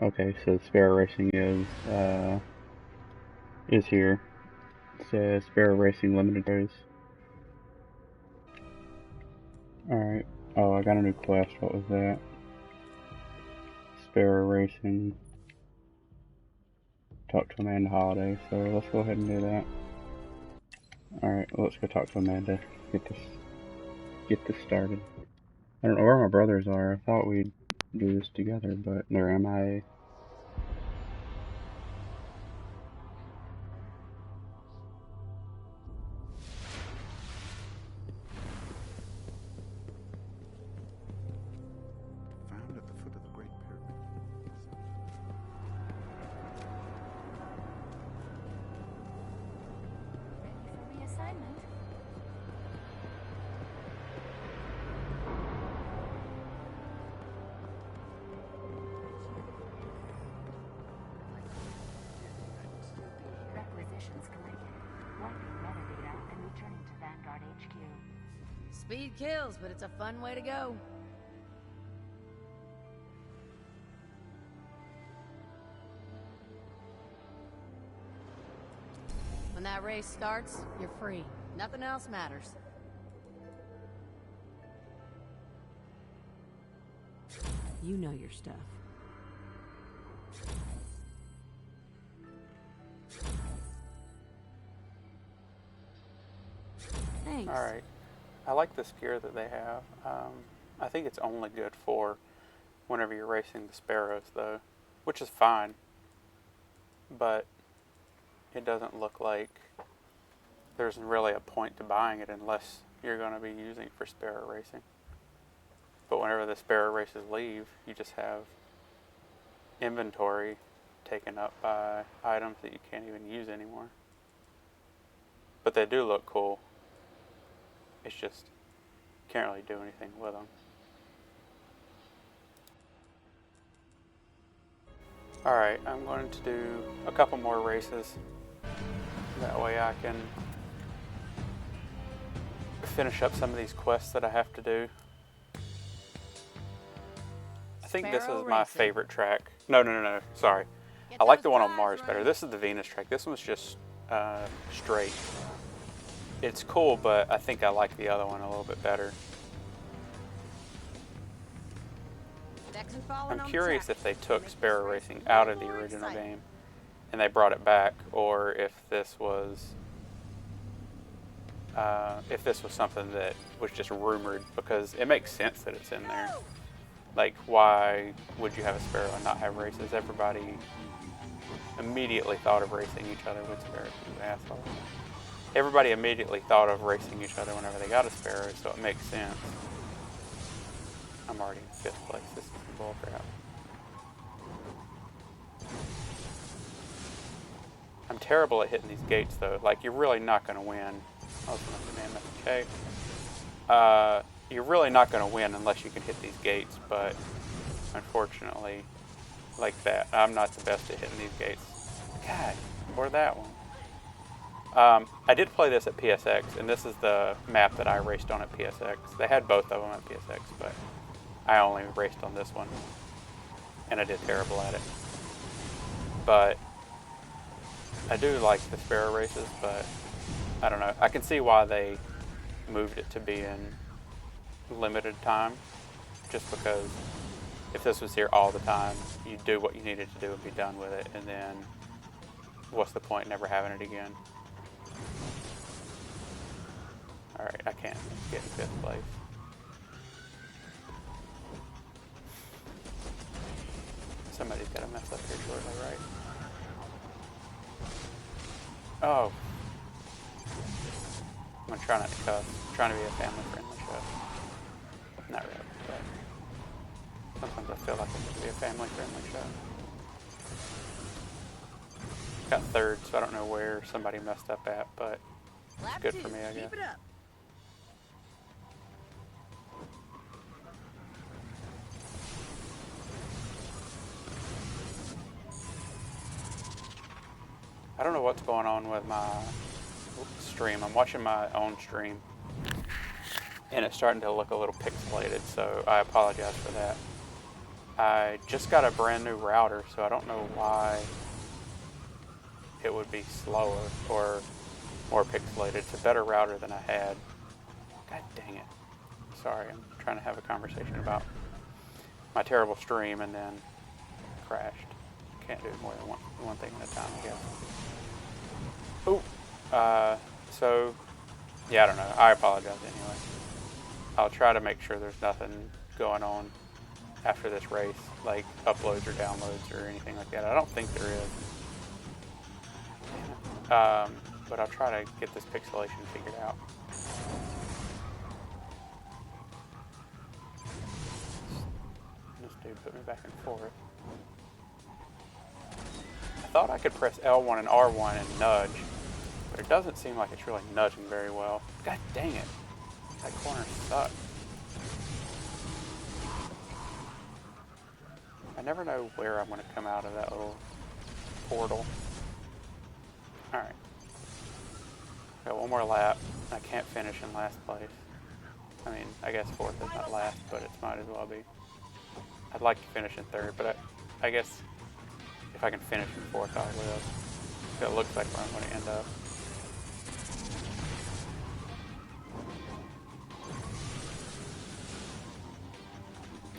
Okay, so Sparrow Racing is here. It says Sparrow Racing Limited Race. Alright. Oh, I got a new quest. What was that? Sparrow Racing. Talk to Amanda Holiday. So let's go ahead and do that. Alright, well, let's go talk to Amanda. Get this started. I don't know where my brothers are. I thought we'd do this together, but they're MIA. Found at the foot of the Great Pyramid. Ready for reassignment? Requisitions collected. Wiping metadata and returning to Vanguard HQ. Speed kills, but it's a fun way to go. When that race starts, you're free. Nothing else matters. You know your stuff. Thanks. Alright. I like this gear that they have. I think it's only good for whenever you're racing the Sparrows, though, which is fine. But it doesn't look like there's really a point to buying it unless you're going to be using it for Sparrow racing. But whenever the Sparrow races leave, you just have inventory taken up by items that you can't even use anymore. But they do look cool. It's just, can't really do anything with them. Alright, I'm going to do a couple more races. That way I can finish up some of these quests that I have to do. I think this is my favorite track. No, sorry. I like the one on Mars better. This is the Venus track. This one's just straight. It's cool, but I think I like the other one a little bit better. I'm curious if they took Sparrow Racing out of the original game and they brought it back, or if this was something that was just rumored, because it makes sense that it's in there. Like, why would you have a Sparrow and not have races? Everybody immediately thought of racing each other with Sparrows, you asshole. Everybody immediately thought of racing each other whenever they got a Sparrow, so it makes sense. I'm already in 5th place. This is bullcrap. I'm terrible at hitting these gates, though. Like, you're really not going to win. Okay. You're really not going to win unless you can hit these gates, but unfortunately, like that, I'm not the best at hitting these gates. God, or that one. I did play this at PSX, and this is the map that I raced on at PSX. They had both of them at PSX, but I only raced on this one, and I did terrible at it. But I do like the Sparrow races, but I don't know. I can see why they moved it to be in limited time, just because if this was here all the time, you'd do what you needed to do and be done with it, and then what's the point in never having it again? Alright, I can't get in 5th place. Somebody's got to mess up here shortly, right? Oh. I'm going to try not to cuss. I'm trying to be a family-friendly show. Not really, but sometimes I feel like it should be a family-friendly show. Got 3rd, so I don't know where somebody messed up at, but it's good for me, I guess. I don't know what's going on with my stream. I'm watching my own stream, and it's starting to look a little pixelated, so I apologize for that. I just got a brand new router, so I don't know why it would be slower or more pixelated. It's a better router than I had. God dang it. Sorry, I'm trying to have a conversation about my terrible stream and then crashed. Can't do more than one thing at a time, I guess. Oh, so, yeah, I don't know. I apologize anyway. I'll try to make sure there's nothing going on after this race, like uploads or downloads or anything like that. I don't think there is. But I'll try to get this pixelation figured out. This dude put me back and forth. I thought I could press L1 and R1 and nudge, but it doesn't seem like it's really nudging very well. God dang it. That corner sucks. I never know where I'm going to come out of that little portal. Alright. Got one more lap. I can't finish in last place. I mean, I guess fourth is not last, but it might as well be. I'd like to finish in third, but I guess if I can finish in fourth, I will. So it looks like where I'm going to end up.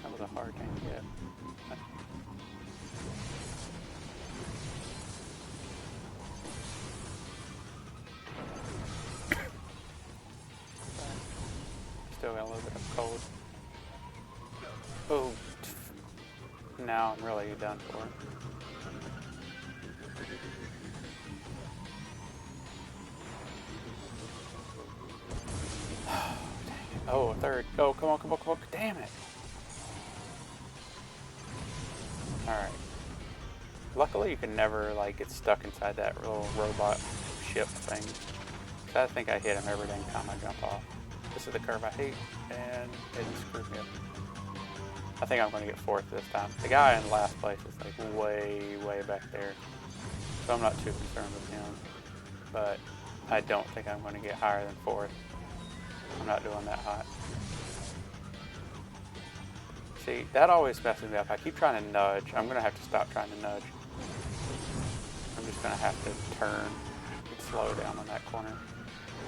That was a hard game to get. Still got a little bit of cold. Oh, now I'm really done for. Oh, a third. Oh, come on, come on, come on. Damn it. Alright. Luckily, you can never, like, get stuck inside that little robot ship thing. I think I hit him every dang time I jump off. This is the curve I hate, and it screwed me up. I think I'm going to get fourth this time. The guy in last place is like way, way back there. So I'm not too concerned with him. But I don't think I'm going to get higher than fourth. I'm not doing that hot. See, that always messes me up. I keep trying to nudge. I'm going to have to stop trying to nudge. I'm just going to have to turn and slow down on that corner.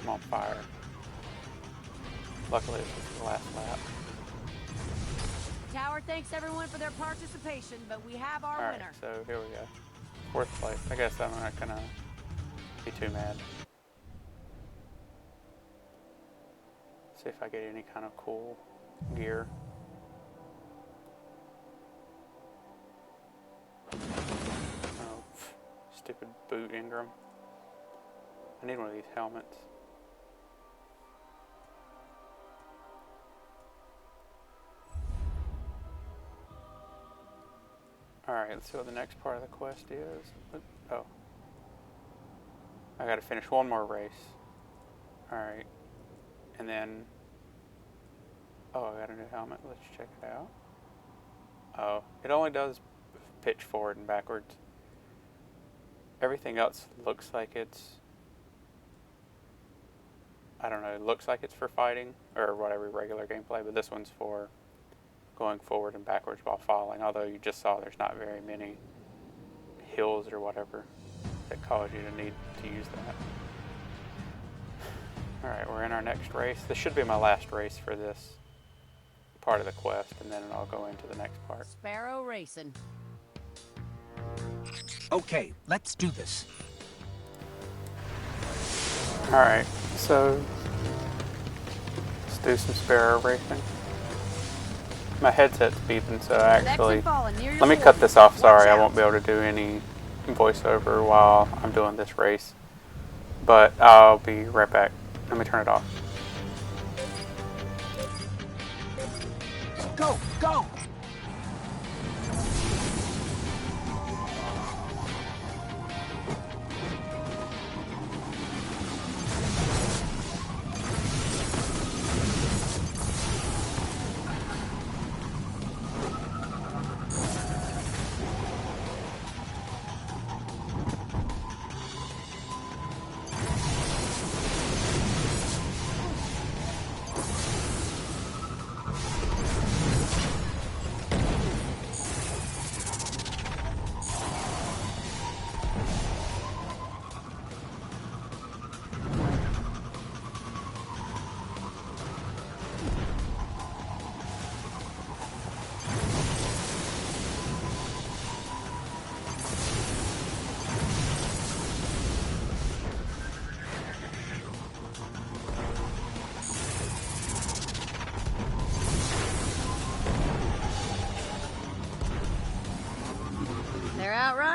I'm on fire. Luckily, this is the last lap. Tower thanks everyone for their participation, but we have our Alright, winner. so here we go. Fourth place. I guess I'm not going to be too mad. See if I get any kind of cool gear. Oh, stupid boot Ingram. I need one of these helmets. Alright, let's see what the next part of the quest is. Oh. I gotta finish one more race. Alright. And then... Oh, I got a new helmet. Let's check it out. Oh, it only does pitch forward and backwards. Everything else looks like it's... I don't know, it looks like it's for fighting, or whatever, regular gameplay, but this one's for going forward and backwards while falling, although you just saw there's not very many hills or whatever that cause you to need to use that. Alright, we're in our next race. This should be my last race for this part of the quest, and then I'll go into the next part. Sparrow Racing. Okay, let's do this. Alright, so let's do some Sparrow racing. My headset's beeping, so actually, let me cut this off. Sorry, I won't be able to do any voiceover while I'm doing this race, but I'll be right back. Let me turn it off. Go, go!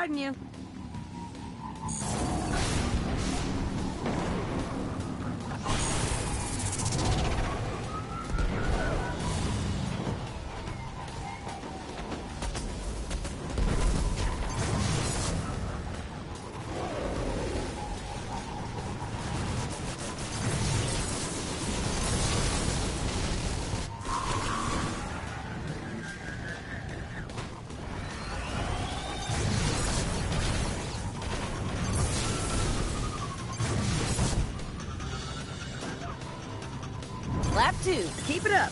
guiding you. Lap 2. Keep it up.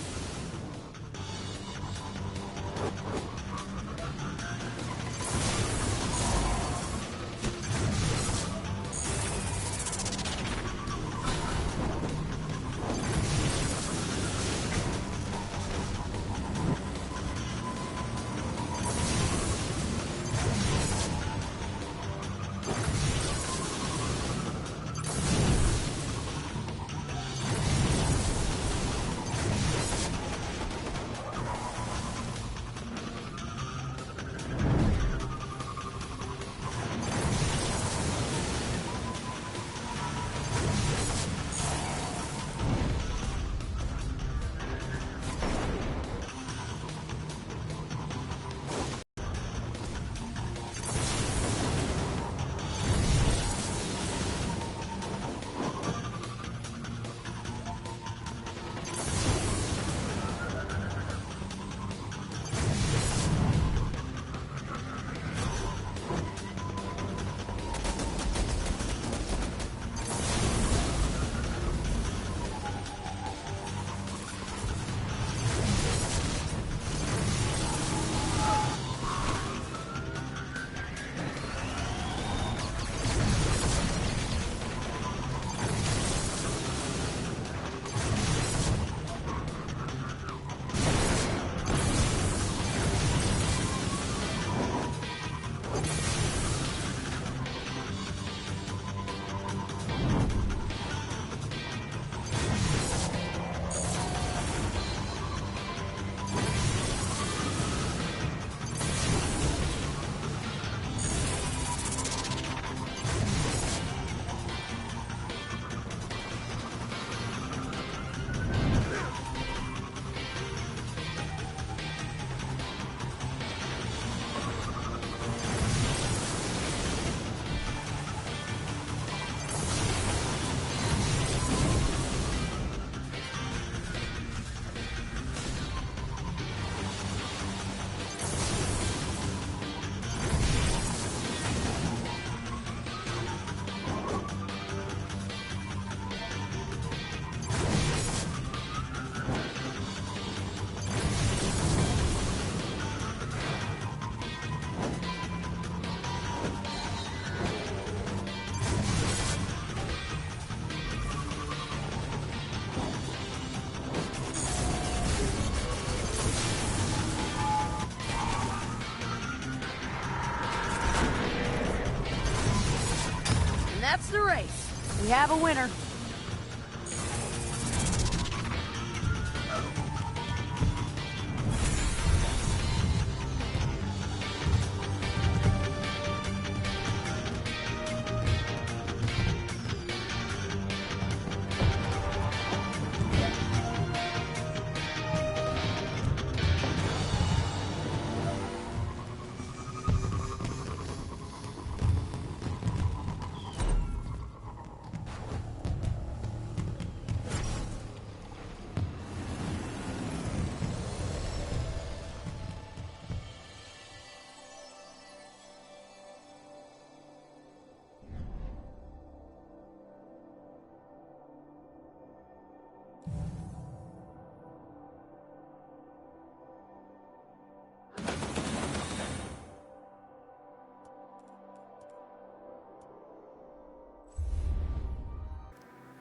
That's the race. We have a winner.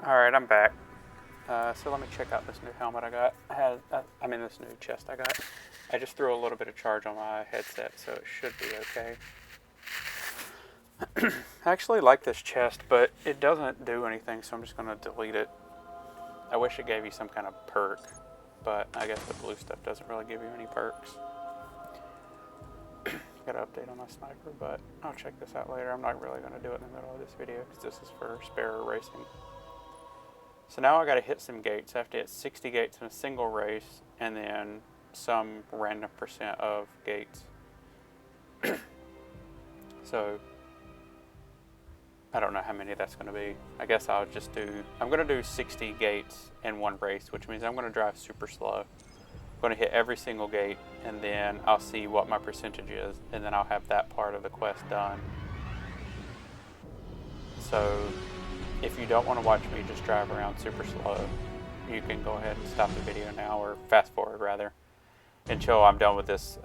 Alright, I'm back. So let me check out this new helmet I got. This new chest I got. I just threw a little bit of charge on my headset, so it should be okay. I actually like this chest, but it doesn't do anything, so I'm just going to delete it. I wish it gave you some kind of perk, but I guess the blue stuff doesn't really give you any perks. got an update on my sniper, but I'll check this out later. I'm not really going to do it in the middle of this video because this is for Sparrow racing. So now I got to hit some gates. I have to hit 60 gates in a single race and then some random percent of gates. So I don't know how many that's going to be. I guess I'll just I'm going to do 60 gates in one race, which means I'm going to drive super slow. I'm going to hit every single gate, and then I'll see what my percentage is, and then I'll have that part of the quest done. So if you don't want to watch me just drive around super slow, you can go ahead and stop the video now, or fast forward rather, until I'm done with this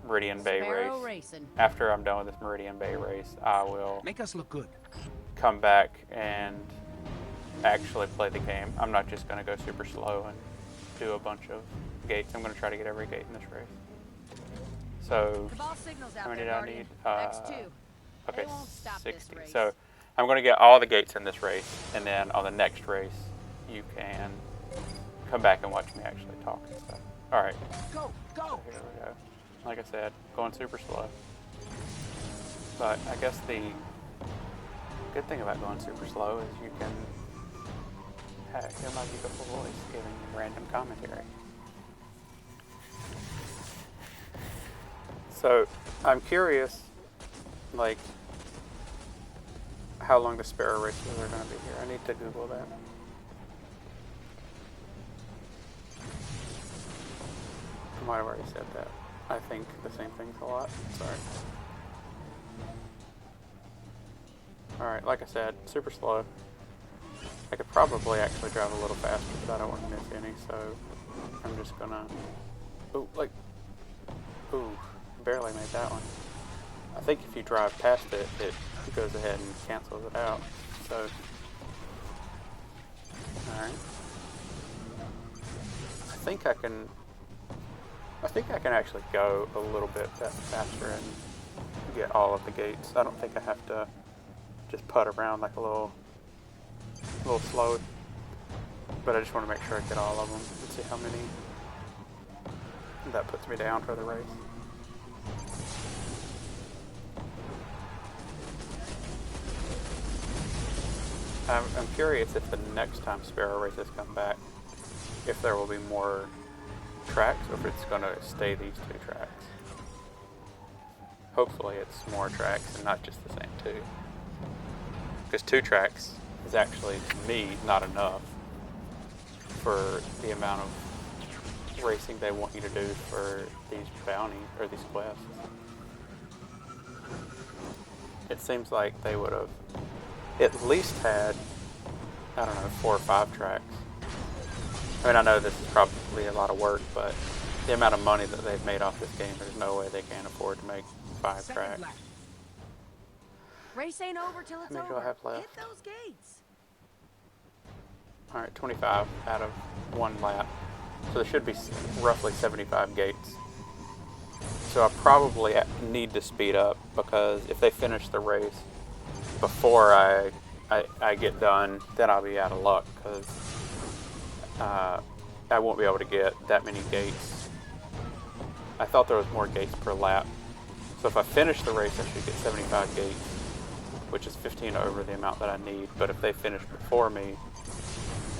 Meridian Bay Sparrow race. racing. After I'm done with this Meridian Bay race, I will Make us look good. come back and actually play the game. I'm not just going to go super slow and do a bunch of gates. I'm going to try to get every gate in this race. So Cabal signals how out many there, did I need? Guardian. X2. Okay, They won't stop this 60. race. So I'm going to get all the gates in this race, and then on the next race, you can come back and watch me actually talk and stuff. All right. Go, go. Here we go. Like I said, going super slow. But I guess the good thing about going super slow is you can hear my beautiful voice giving random commentary. So I'm curious, like, how long the Sparrow races are going to be here. I need to Google that. I might have already said that. I think the same things a lot. Sorry. Alright, like I said, super slow. I could probably actually drive a little faster, but I don't want to miss any, so I'm just gonna... Ooh, barely made that one. I think if you drive past it, it goes ahead and cancels it out, so... Alright. I think I can actually go a little bit faster and get all of the gates. I don't think I have to just putt around like a little slow, but I just want to make sure I get all of them and see how many that puts me down for the race. I'm curious if the next time Sparrow races come back, if there will be more tracks, or if it's going to stay these two tracks. Hopefully it's more tracks and not just the same two. Because 2 tracks is actually, to me, not enough for the amount of racing they want you to do for these bounties, or these quests. It seems like they would have at least had, I don't know, 4 or 5 tracks. I mean, I know this is probably a lot of work, but the amount of money that they've made off this game, there's no way they can't afford to make 5 tracks. Race ain't over till it's How many do over. I have left? Hit those gates. Alright, 25 out of 1 lap. So there should be roughly 75 gates. So I probably need to speed up, because if they finish the race before I get done, then I'll be out of luck, because I won't be able to get that many gates. I thought there was more gates per lap. So if I finish the race, I should get 75 gates, which is 15 over the amount that I need. But if they finish before me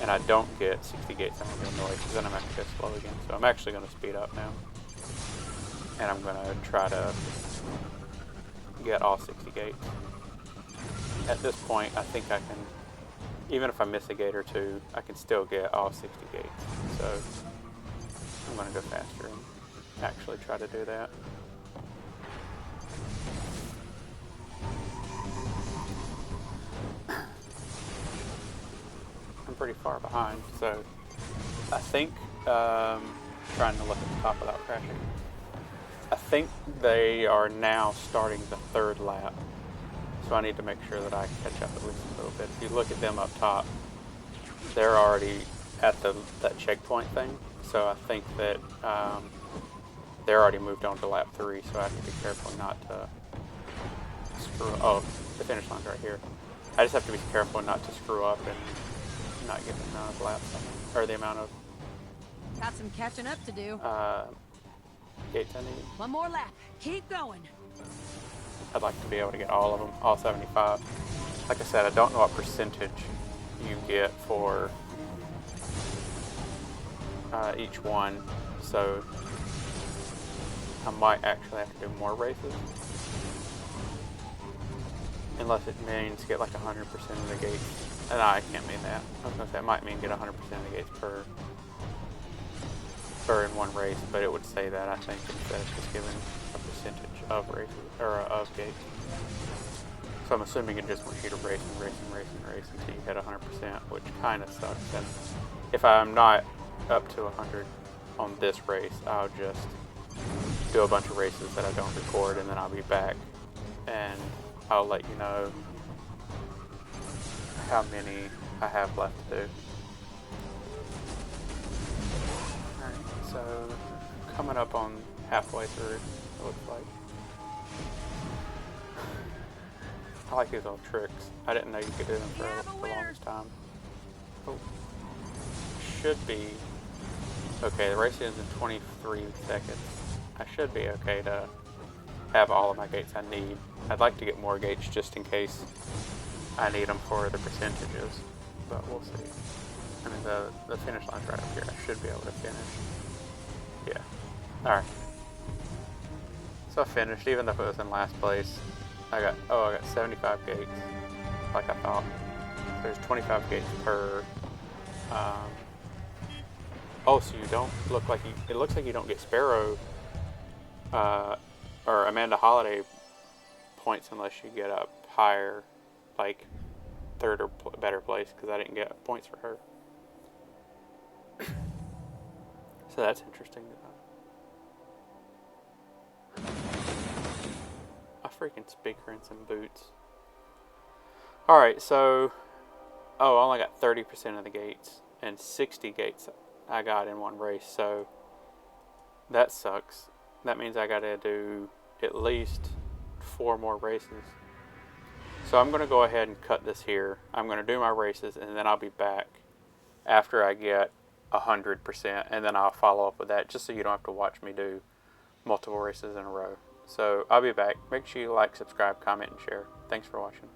and I don't get 60 gates, I'm going to be annoyed, because then I'm going to have to go slow again. So I'm actually going to speed up now. And I'm going to try to get all 60 gates. At this point, I think I can, even if I miss a gate or 2, I can still get all 60 gates. So I'm going to go faster and actually try to do that. I'm pretty far behind, so I think, trying to look at the top without crashing, I think they are now starting the 3rd lap. So I need to make sure that I catch up at least a little bit. If you look at them up top, they're already at that checkpoint thing. So I think that they're already moved on to lap 3. So I have to be careful not to screw up. Oh, the finish line's right here. I just have to be careful not to screw up and not get the amount of laps, or the amount of Got some catching up to do. gates I need. 1 more lap. Keep going. I'd like to be able to get all of them, all 75. Like I said, I don't know what percentage you get for each one, so I might actually have to do more races. Unless it means get like 100% of the gates. No, I can't mean that. I was going to say it might mean get 100% of the gates per in one race, but it would say that, I think, instead of just giving a percentage of races, or of gates. So I'm assuming it just wants you to race and race and race and race until you hit 100%, which kind of sucks. And if I'm not up to 100 on this race, I'll just do a bunch of races that I don't record, and then I'll be back and I'll let you know how many I have left to do. Alright, so coming up on halfway through, it looks like. I like these little tricks. I didn't know you could do them for the longest time. Oh. Should be okay. The race ends in 23 seconds. I should be okay to have all of my gates I need. I'd like to get more gates just in case I need them for the percentages, but we'll see. I mean, the finish line's right up here. I should be able to finish. Yeah. Alright. So I finished, even though it was in last place. I got 75 gates, like I thought. There's 25 gates per. Oh, so you don't look like you. It looks like you don't get Sparrow or Amanda Holiday points unless you get up higher, like third or better place, because I didn't get points for her. So that's interesting to know. A freaking speaker and some boots. Alright, so I only got 30% of the gates, and 60 gates I got in one race, so that sucks. That means I gotta do at least 4 more races. So I'm gonna go ahead and cut this here. I'm gonna do my races, and then I'll be back after I get 100%, and then I'll follow up with that, just so you don't have to watch me do multiple races in a row. So I'll be back. Make sure you like, subscribe, comment, and share. Thanks for watching.